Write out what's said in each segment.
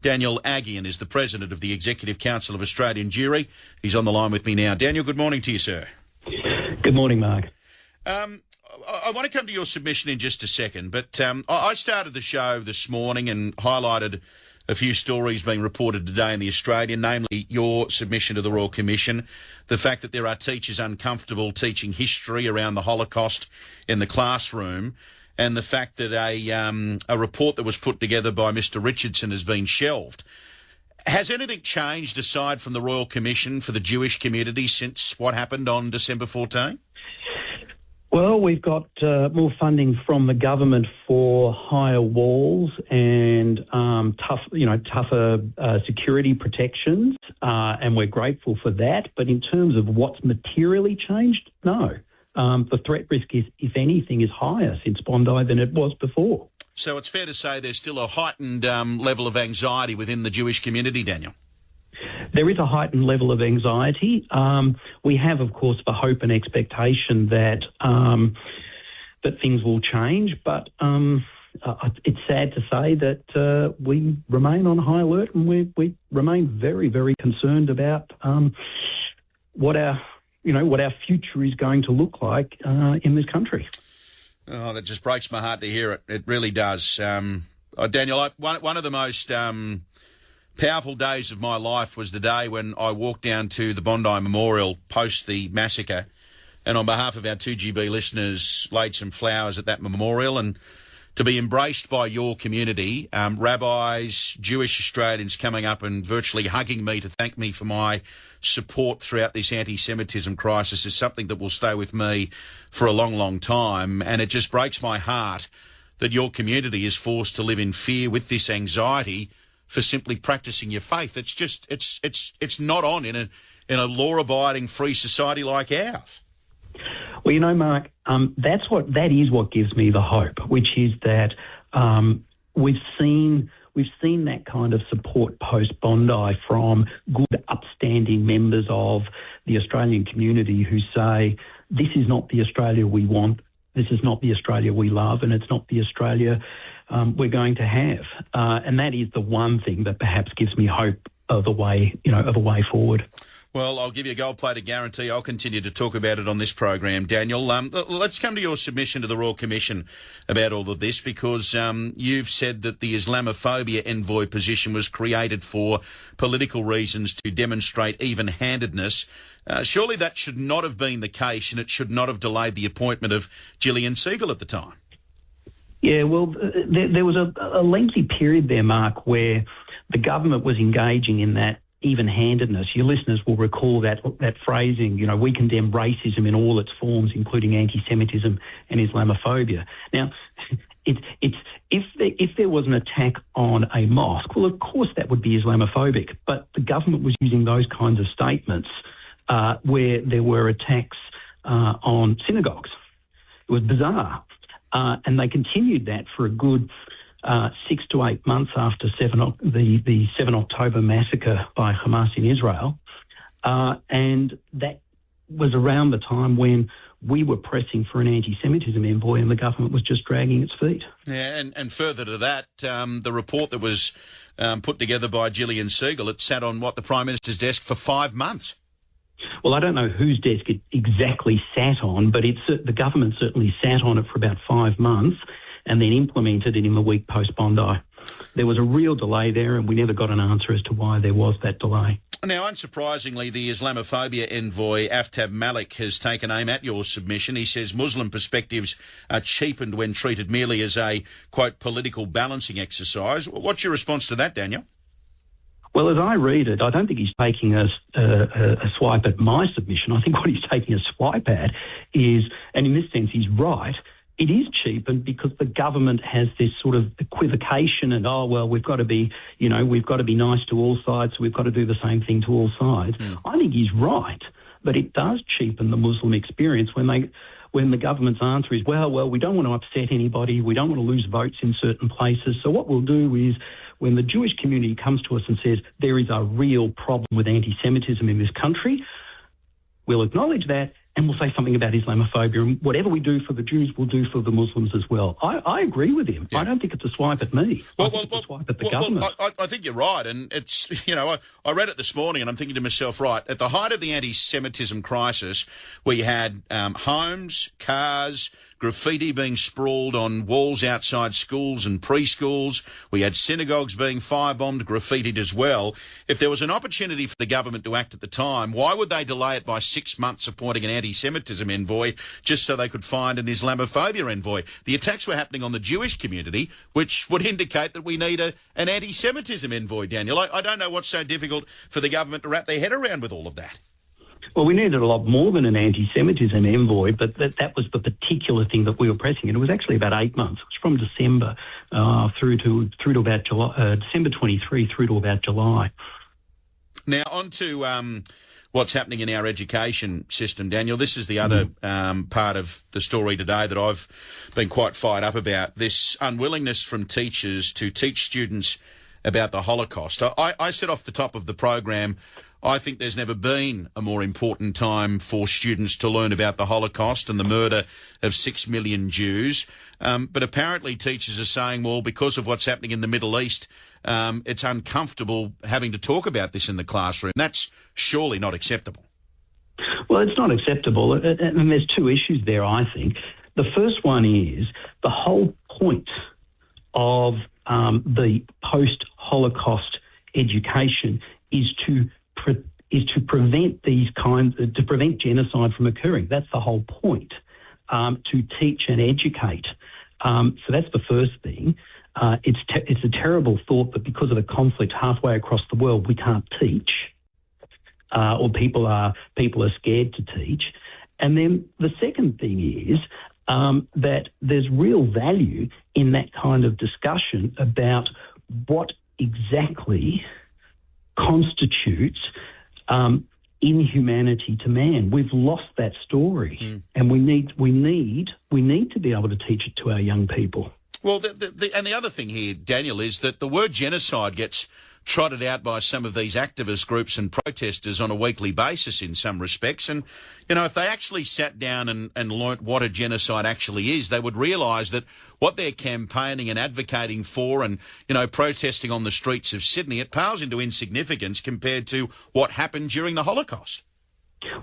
Daniel Aghion is the President of the Executive Council of Australian Jewry. He's on the line with me now. Daniel, good morning to you, sir. Good morning, Mark. I want to come to your submission in just a second, but I started the show this morning and highlighted a few stories being reported today in The Australian, namely your submission to the Royal Commission, the fact that there are teachers uncomfortable teaching history around the Holocaust in the classroom, and the fact that a report that was put together by Mr Richardson has been shelved. Has anything changed aside from the Royal Commission for the Jewish community since what happened on December 14? Well, we've got more funding from the government for higher walls and tougher security protections, and we're grateful for that. But in terms of what's materially changed, no. The threat risk, if anything, is higher since Bondi than it was before. So it's fair to say there's still a heightened level of anxiety within the Jewish community, Daniel? There is a heightened level of anxiety. We have, of course, the hope and expectation that things will change, but it's sad to say that we remain on high alert, and we remain very, very concerned about what our future is going to look like in this country. Oh, that just breaks my heart to hear it. It really does. Daniel, one of the most powerful days of my life was the day when I walked down to the Bondi Memorial post the massacre, and on behalf of our 2GB listeners laid some flowers at that memorial, and to be embraced by your community, rabbis, Jewish Australians coming up and virtually hugging me to thank me for my support throughout this anti-Semitism crisis is something that will stay with me for a long, long time. And it just breaks my heart that your community is forced to live in fear with this anxiety for simply practicing your faith. It's just, it's not on in a law-abiding free society like ours. Well, Mark, that is what gives me the hope, which is that we've seen that kind of support post Bondi from good, upstanding members of the Australian community who say this is not the Australia we want, this is not the Australia we love, and it's not the Australia we're going to have. And that is the one thing that perhaps gives me hope of a way forward. Well, I'll give you a gold-plated guarantee. I'll continue to talk about it on this program, Daniel. Let's come to your submission to the Royal Commission about all of this, because you've said that the Islamophobia envoy position was created for political reasons to demonstrate even-handedness. Surely that should not have been the case, and it should not have delayed the appointment of Gillian Segal at the time. Yeah, well, there was a lengthy period there, Mark, where the government was engaging in that even-handedness. Your listeners will recall that phrasing, we condemn racism in all its forms, including anti-Semitism and Islamophobia. Now, if there was an attack on a mosque, well, of course that would be Islamophobic, but the government was using those kinds of statements where there were attacks on synagogues. It was bizarre. And they continued that for a good 6 to 8 months after the 7 October massacre by Hamas in Israel. And that was around the time when we were pressing for an anti-Semitism envoy and the government was just dragging its feet. Yeah, and further to that, the report that was put together by Gillian Segal, it sat on, the Prime Minister's desk for 5 months. Well, I don't know whose desk it exactly sat on, but the government certainly sat on it for about 5 months and then implemented it in the week post-Bondi. There was a real delay there, and we never got an answer as to why there was that delay. Now, unsurprisingly, the Islamophobia envoy, Aftab Malik, has taken aim at your submission. He says Muslim perspectives are cheapened when treated merely as a, quote, political balancing exercise. What's your response to that, Daniel? Well, as I read it, I don't think he's taking a swipe at my submission. I think what he's taking a swipe at is, and in this sense he's right, it is cheapened because the government has this sort of equivocation and, we've got to be nice to all sides, so we've got to do the same thing to all sides. I think he's right, but it does cheapen the Muslim experience when the government's answer is, well, we don't want to upset anybody, we don't want to lose votes in certain places, so what we'll do is when the Jewish community comes to us and says there is a real problem with anti-Semitism in this country, we'll acknowledge that and we'll say something about Islamophobia, and whatever we do for the Jews, we'll do for the Muslims as well. I agree with him. Yeah. I don't think it's a swipe at me. I think it's a swipe at the government. I think you're right, and it's, I read it this morning, and I'm thinking to myself, right, at the height of the anti-Semitism crisis, we had homes, cars, graffiti being sprawled on walls outside schools and preschools. We had synagogues being firebombed, graffitied as well. If there was an opportunity for the government to act at the time, why would they delay it by 6 months appointing an anti-Semitism envoy just so they could find an Islamophobia envoy? The attacks were happening on the Jewish community, which would indicate that we need an anti-Semitism envoy, Daniel. I don't know what's so difficult for the government to wrap their head around with all of that. Well, we needed a lot more than an anti-Semitism envoy, but that was the particular thing that we were pressing. And it was actually about 8 months. It was from December through to about July, December 23 through to about July. Now, on to what's happening in our education system, Daniel. This is the other part of the story today that I've been quite fired up about, this unwillingness from teachers to teach students about the Holocaust. I said off the top of the program, I think there's never been a more important time for students to learn about the Holocaust and the murder of 6 million Jews. But apparently teachers are saying, well, because of what's happening in the Middle East, it's uncomfortable having to talk about this in the classroom. That's surely not acceptable. Well, it's not acceptable. And there's two issues there, I think. The first one is the whole point of the post-Holocaust education is to prevent genocide from occurring. That's the whole point, to teach and educate. So that's the first thing. It's a terrible thought that because of the conflict halfway across the world, we can't teach, or people are scared to teach. And then the second thing is that there's real value in that kind of discussion about what exactly constitutes inhumanity to man. We've lost that story, and we need to be able to teach it to our young people. Well, and the other thing here, Daniel, is that the word genocide gets trotted out by some of these activist groups and protesters on a weekly basis in some respects. And, if they actually sat down and learnt what a genocide actually is, they would realise that what they're campaigning and advocating for and, protesting on the streets of Sydney, it pales into insignificance compared to what happened during the Holocaust.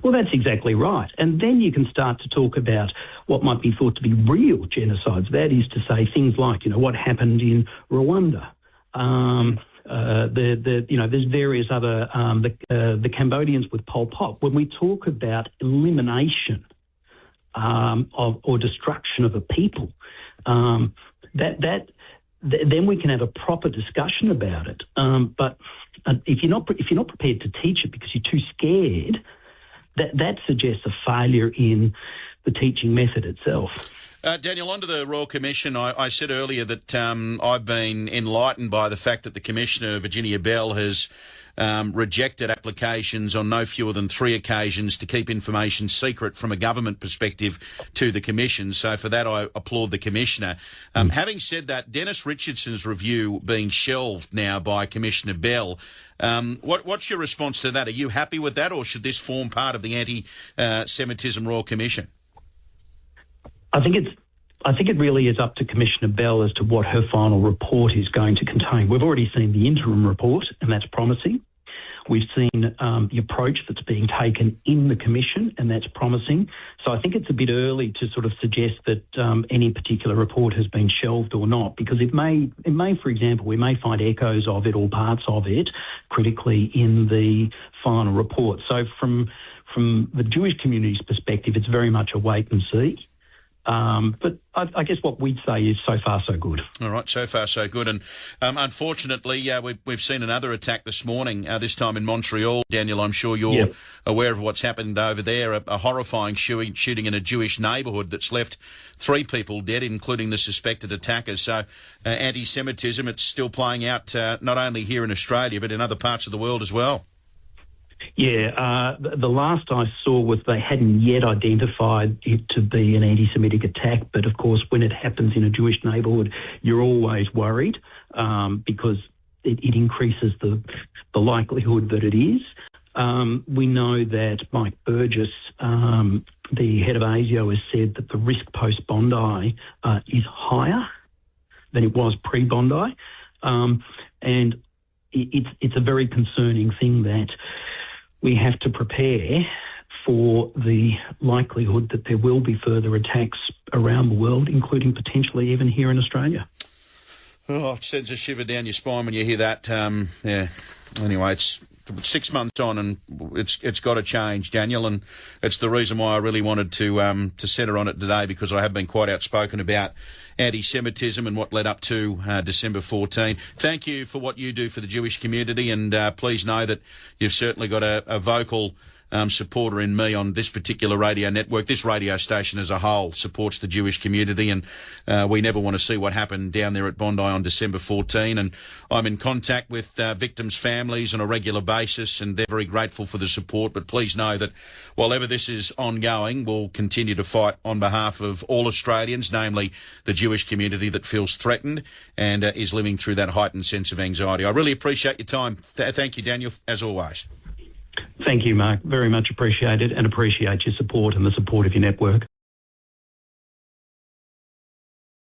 Well, that's exactly right. And then you can start to talk about what might be thought to be real genocides. That is to say things like, what happened in Rwanda. There's various other, the Cambodians with Pol Pot. When we talk about elimination or destruction of a people, then we can have a proper discussion about it. But if you're not prepared to teach it because you're too scared, that suggests a failure in the teaching method itself. Daniel, on to the Royal Commission. I said earlier that I've been enlightened by the fact that the Commissioner, Virginia Bell, has rejected applications on no fewer than 3 occasions to keep information secret from a government perspective to the Commission. So for that, I applaud the Commissioner. Having said that, Dennis Richardson's review being shelved now by Commissioner Bell, what's your response to that? Are you happy with that, or should this form part of the Anti-Semitism Royal Commission? I think it really is up to Commissioner Bell as to what her final report is going to contain. We've already seen the interim report, and that's promising. We've seen the approach that's being taken in the Commission, and that's promising. So I think it's a bit early to sort of suggest that any particular report has been shelved or not, because it may, for example, we may find echoes of it or parts of it critically in the final report. So from the Jewish community's perspective, it's very much a wait and see. But I guess what we'd say is so far so good. All right, so far so good. And unfortunately, we've seen another attack this morning, this time in Montreal. Daniel, I'm sure you're aware of what's happened over there, a horrifying shooting in a Jewish neighbourhood that's left 3 people dead, including the suspected attackers. So anti-Semitism, it's still playing out not only here in Australia, but in other parts of the world as well. Yeah, the last I saw was they hadn't yet identified it to be an anti-Semitic attack, but of course when it happens in a Jewish neighbourhood, you're always worried because it increases the likelihood that it is. We know that Mike Burgess, the head of Aghion, has said that the risk post-Bondi is higher than it was pre-Bondi. And it's a very concerning thing that we have to prepare for the likelihood that there will be further attacks around the world, including potentially even here in Australia. Oh, it sends a shiver down your spine when you hear that. Yeah. Anyway, it's 6 months on, and it's got to change, Daniel, and it's the reason why I really wanted to centre on it today, because I have been quite outspoken about anti-Semitism and what led up to December 14. Thank you for what you do for the Jewish community, and please know that you've certainly got a vocal supporter in me on this particular radio network. This radio station as a whole supports the Jewish community, and we never want to see what happened down there at Bondi on December 14. And I'm in contact with victims' families on a regular basis, and they're very grateful for the support. But please know that while ever this is ongoing, we'll continue to fight on behalf of all Australians, namely the Jewish community that feels threatened and is living through that heightened sense of anxiety. I really appreciate your time. Thank you, Daniel, as always. Thank you, Mark. Very much appreciated, and appreciate your support and the support of your network.